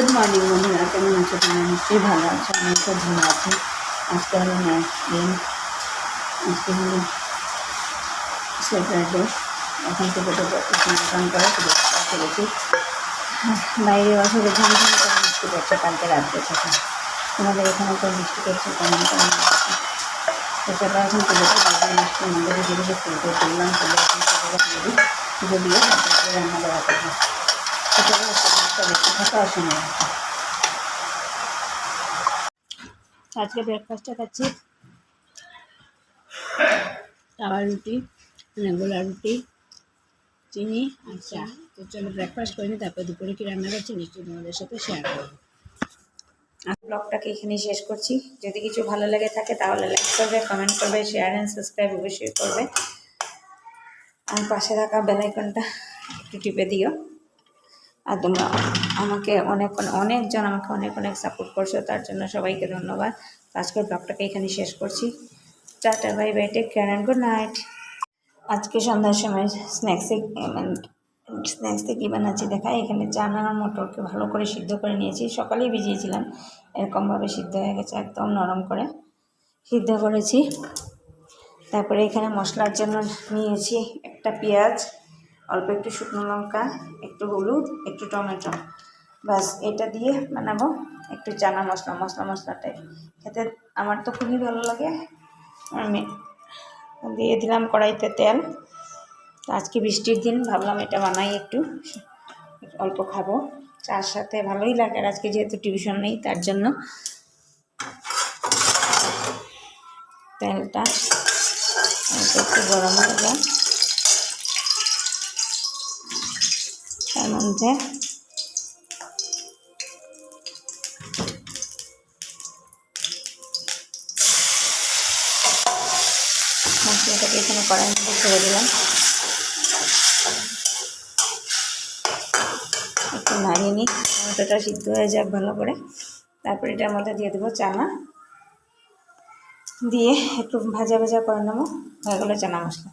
Good morning বন্ধুরা, কেমন আছো? তোমরা নিশ্চয়ই ভালো আছো, আমি খুব ভালো আছি। আজকে হলো নেক্সট দিন, আজকে হলো স্যাটারডে। এখন থেকে তো স্নান করে করেছি। বাইরে বছরে ঝামঝাম করে বৃষ্টি করছে কালকে রাত্রে থেকে। তোমাদের এখানে তো বৃষ্টি করছে কেমন কেমন লাগছে? সেটা এখন পুজোটা বাইরে মিষ্টি মন্দিরে ধীরে ফুলতে তুললাম, তুলে এখন পুজোটা তুলি, পুজো দিয়ে তারপরে রান্না দেওয়া করবো। সেটা একটা বেশি থাকা অসময় আছে। আজকে ব্রেকফাস্টটা খাচ্ছি তাওয়া রুটি, গোলা রুটি, চিনি আর চা। তো চলো ব্রেকফাস্ট করিনি, তারপর দুপুরে কী রান্না করছি নিশ্চয়ই তোমাদের সাথে শেয়ার করবো। ব্লগটাকে এখানেই শেষ করছি। যদি কিছু ভালো লেগে থাকে তাহলে লাইক করবে, কমেন্ট করবে, শেয়ার অ্যান্ড সাবস্ক্রাইব অবশ্যই করবে। আর পাশে থাকা বেল আইকনটা একটু টিপে দিও। আর তোমরা আমাকে অনেকজন আমাকে অনেক সাপোর্ট করছো, তার জন্য সবাইকে ধন্যবাদ। আজকের ব্লগটাকে এখানে শেষ করছি। Tata, bye bye, take care and good night. আজকে সন্ধ্যার সময় স্ন্যাক্সে কী বানাচ্ছি দেখাই। এখানে চানা আর মটরকে ভালো করে সিদ্ধ করে নিয়েছি, সকালেই ভিজিয়েছিলাম, এরকমভাবে সিদ্ধ হয়ে গেছে, একদম নরম করে সিদ্ধ করেছি। তারপরে এখানে মশলার জন্য নিয়েছি একটা পেঁয়াজ, অল্প একটু শুকনো লঙ্কা, একটু হলুদ, একটু টমেটো, বাস এটা দিয়ে বানাবো একটু চানা মশলাটাই খেতে আমার তো খুবই ভালো লাগে। আমি দিয়ে দিলাম কড়াইতে তেল। আজকে বৃষ্টির দিন, ভাবলাম এটা বানাই, একটু অল্প খাবো, চার সাথে ভালোই লাগে। আর আজকে যেহেতু টিউশন নেই তার জন্য তেলটা একটু গরম হয়ে যায়। তার মধ্যে মশলাটাকে এখানে কড়াইয়ের মধ্যে ছেড়ে দিলাম, একটু নাড়িয়ে নিই, টমেটোটা সিদ্ধ হয়ে যাক ভালো করে। তারপরে এটার মধ্যে দিয়ে দেবো চানা, দিয়ে একটু ভাজা করে নেবো। হয়ে গেলো চানা মশলা।